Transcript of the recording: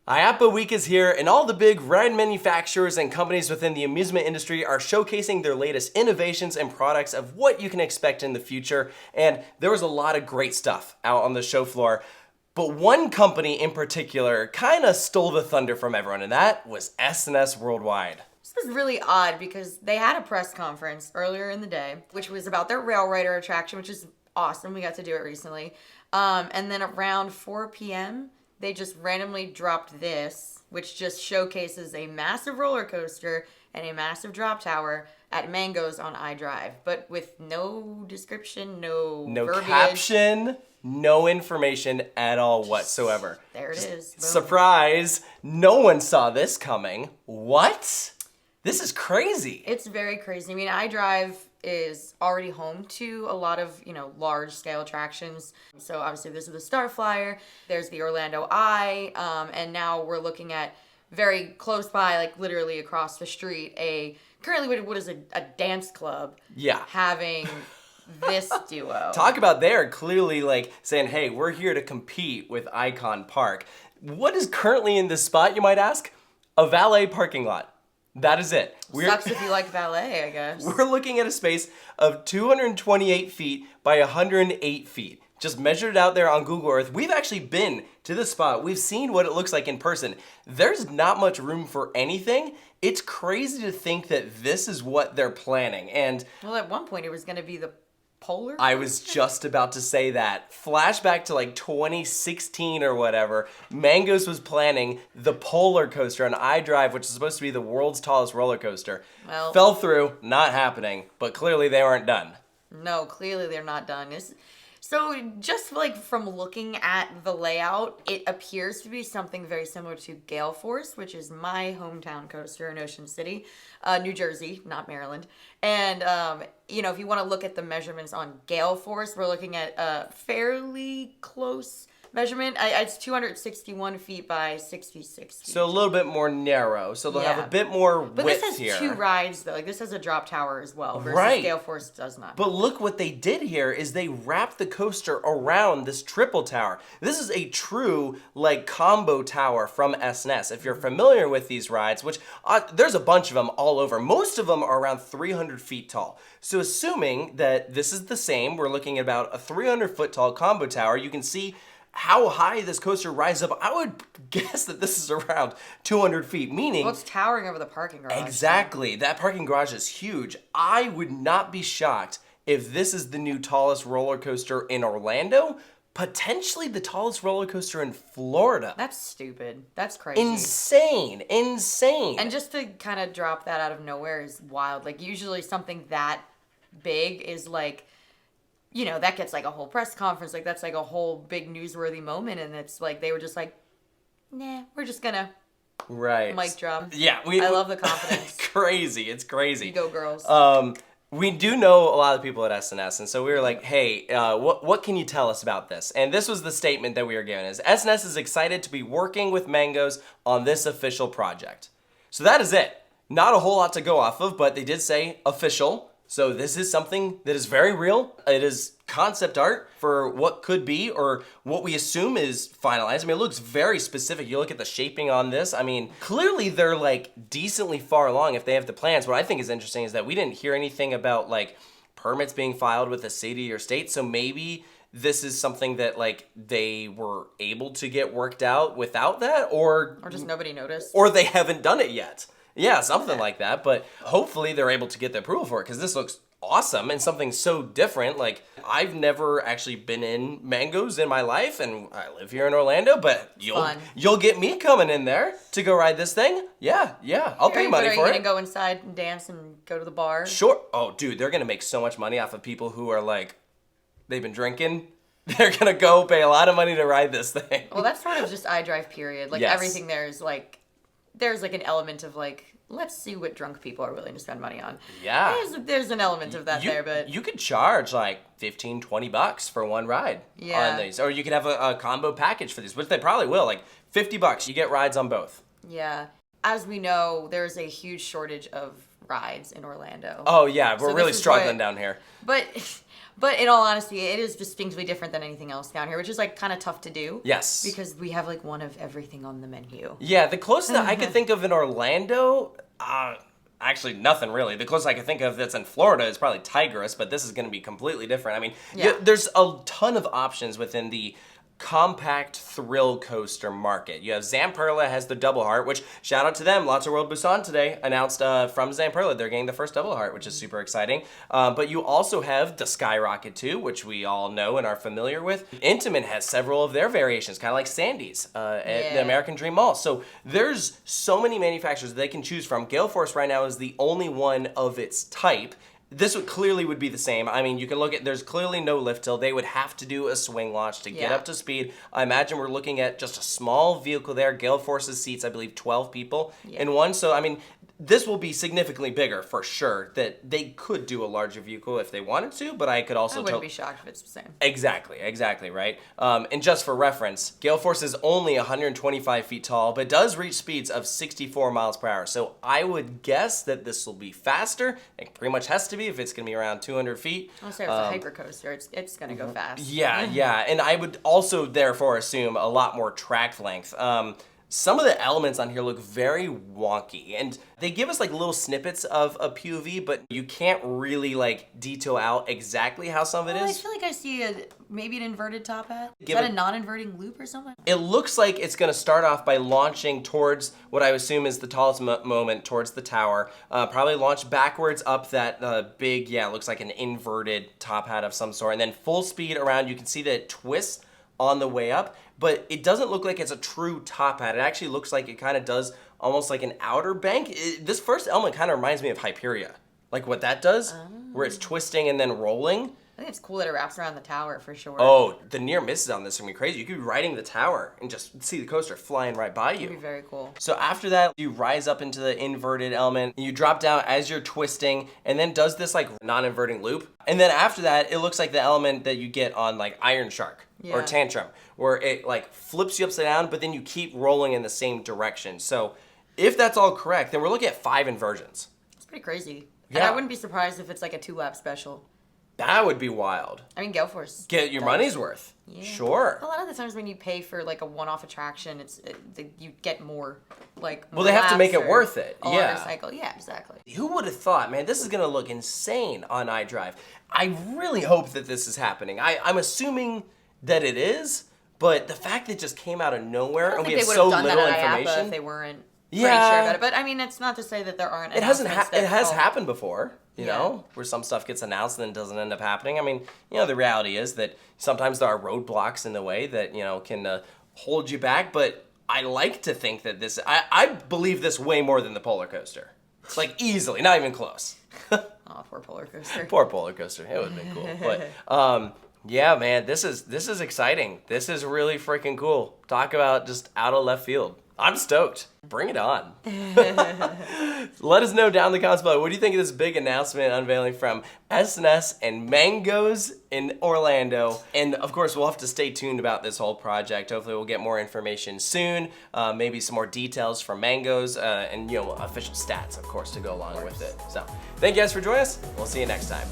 IAAPA Week is here, and all the big ride manufacturers and companies within the amusement industry are showcasing their latest innovations and products of what you can expect in the future. And there was a lot of great stuff out on the show floor. But one company in particular kind of stole the thunder from everyone, and that was S&S Worldwide. This was really odd because they had a press conference earlier in the day, which was about their Rail Rider attraction, which is awesome. We got to do it recently. And then around 4 p.m., they just randomly dropped this, which just showcases a massive roller coaster and a massive drop tower at Mango's on iDrive, but with no description, no verbiage. Caption, no information at all whatsoever. There it is. Boom. Surprise! No one saw this coming. What? This is crazy. It's very crazy. I mean, iDrive is already home to a lot of, large scale attractions. So obviously this is the Starflyer, there's the Orlando Eye, and now we're looking at very close by, like literally across the street, currently what is a dance club. Yeah. Having this duo. Talk about they're clearly like saying, hey, we're here to compete with Icon Park. What is currently in this spot, you might ask? A valet parking lot. That is it. Sucks if you like valet, I guess. We're looking at a space of 228 feet by 108 feet. Just measured it out there on Google Earth. We've actually been to the spot. We've seen what it looks like in person. There's not much room for anything. It's crazy to think that this is what they're planning. And well, at one point it was going to be the Polar? I was just about to say that. Flashback to like 2016 or whatever, Mango's was planning the Polar coaster on iDrive, which is supposed to be the world's tallest roller coaster. Well, fell through, not happening, but clearly they weren't done. No, clearly they're not done. So just like from looking at the layout, it appears to be something very similar to Gale Force, which is my hometown coaster in Ocean City, New Jersey, not Maryland. And, if you want to look at the measurements on Gale Force, we're looking at a fairly close measurement. It's 261 feet by 66 feet. So a little bit more narrow. So they'll have a bit more width here. But this has two rides, though. Like, this has a drop tower as well, versus Gale Force does not. But look what they did here is they wrapped the coaster around this triple tower. This is a true, combo tower from S&S. If you're familiar with these rides, which there's a bunch of them all over. Most of them are around 300 feet tall. So assuming that this is the same, we're looking at about a 300-foot tall combo tower. You can see how high this coaster rises up. I would guess that this is around 200 feet, meaning... Well, it's towering over the parking garage. Exactly. That parking garage is huge. I would not be shocked if this is the new tallest roller coaster in Orlando, potentially the tallest roller coaster in Florida. That's stupid. That's crazy. Insane. And just to kind of drop that out of nowhere is wild. Like, usually something that big is that gets like a whole press conference. Like, that's like a whole big newsworthy moment. And it's like, they were just like, nah, we're just gonna mic drop. Yeah. I love the confidence. It's crazy. You go, girls. We do know a lot of people at S&S, and so we were like, hey, what can you tell us about this? And this was the statement that we were given, is S&S is excited to be working with Mango's on this official project. So that is it. Not a whole lot to go off of, but they did say official. So this is something that is very real. It is concept art for what could be or what we assume is finalized. I mean, it looks very specific. You look at the shaping on this. I mean, clearly they're decently far along if they have the plans. What I think is interesting is that we didn't hear anything about permits being filed with the city or state. So maybe this is something that they were able to get worked out without that, or just nobody noticed, or they haven't done it yet. Yeah, something like that, but hopefully they're able to get the approval for it because this looks awesome and something so different. I've never actually been in Mango's in my life, and I live here in Orlando, but you'll get me coming in there to go ride this thing. Yeah, I'll pay money for it. Are you gonna go inside and dance and go to the bar? Sure. Oh, dude, they're gonna make so much money off of people who are they've been drinking. They're gonna go pay a lot of money to ride this thing. Well, that's sort of just iDrive, period. Yes. Everything there is there's an element of let's see what drunk people are willing to spend money on. Yeah. There's an element of that there, but you could charge $15-20 for one ride on these. Or you could have a combo package for these, which they probably will. $50, you get rides on both. Yeah. As we know, there's a huge shortage of rides in Orlando. Oh yeah, we're So really this is struggling what- down here. But in all honesty, it is distinctly different than anything else down here, which is like kind of tough to do. Yes. Because we have like one of everything on the menu. Yeah, the closest that I could think of in Orlando, actually nothing really. The closest I could think of that's in Florida is probably Tigris, but this is going to be completely different. I mean, Yeah. there's a ton of options within the compact thrill coaster market. You have Zamperla has the Double Heart, which shout out to them. Lots of World Busan today announced from Zamperla they're getting the first Double Heart, which is super exciting. But you also have the Skyrocket 2, which we all know and are familiar with. Intamin has several of their variations, kind of like Sandy's at the American Dream Mall. So there's so many manufacturers they can choose from. Gale Force right now is the only one of its type. This would be the same. I mean, you can look at, there's clearly no lift hill. They would have to do a swing launch to get up to speed. I imagine we're looking at just a small vehicle there. Gale Force's seats, I believe, 12 people in one. So, I mean, this will be significantly bigger for sure. That they could do a larger vehicle if they wanted to, but I could also I wouldn't be shocked if it's the same. Exactly, right? And just for reference, Gale Force is only 125 feet tall, but does reach speeds of 64 miles per hour. So I would guess that this will be faster. It pretty much has to be if it's going to be around 200 feet. I'll say it's a hypercoaster. It's going to go fast. Yeah. And I would also therefore assume a lot more track length. Some of the elements on here look very wonky, and they give us like little snippets of a POV, but you can't really like detail out exactly how some of it I is. feel like I see maybe an inverted top hat. Is Give that it- a non-inverting loop or something? It looks like it's going to start off by launching towards what I assume is the tallest moment, towards the tower. Probably launch backwards up that big, it looks like an inverted top hat of some sort, and then full speed around. You can see that it twists on the way up, but it doesn't look like it's a true top hat. It actually looks like it kind of does almost like an outer bank. This first element kind of reminds me of Hyperia, like what that does, where it's twisting and then rolling. I think it's cool that it wraps around the tower for sure. Oh, the near misses on this are gonna be crazy. You could be riding the tower and just see the coaster flying right by you. That'd be very cool. So after that, you rise up into the inverted element, and you drop down as you're twisting, and then does this like non-inverting loop. And then after that, it looks like the element that you get on like Iron Shark or Tantrum, where it like flips you upside down, but then you keep rolling in the same direction. So if that's all correct, then we're looking at 5 inversions. It's pretty crazy. Yeah. And I wouldn't be surprised if it's like a 2-lap special. That would be wild. I mean, Gale Force. Get your money's worth. Yeah. Sure. A lot of the times when you pay for like a one-off attraction, you get more like. Well, they have to make it laps or worth it. a Yeah. longer cycle. Yeah, exactly. Who would have thought, man, this is going to look insane on iDrive. I really hope that this is happening. I'm assuming that it is, but the fact that it just came out of nowhere I don't and we think have they so would have done little that at IAAPA information. if they weren't Yeah. pretty sure about it. But I mean, it's not to say that there aren't. It hasn't. announcements that It has fall- happened before, you Yeah. know, where some stuff gets announced and then doesn't end up happening. I mean, you know, the reality is that sometimes there are roadblocks in the way that can hold you back. But I like to think that this. I believe this way more than the polar coaster. It's like easily, not even close. Oh, poor polar coaster. Poor polar coaster. It would have been cool, but yeah, man, this is exciting. This is really freaking cool. Talk about just out of left field. I'm stoked. Bring it on. Let us know down in the comments below. What do you think of this big announcement unveiling from S&S and Mangoes in Orlando? And of course, we'll have to stay tuned about this whole project. Hopefully, we'll get more information soon. Maybe some more details from Mangoes and official stats, of course, to go along with it. So, thank you guys for joining us. We'll see you next time.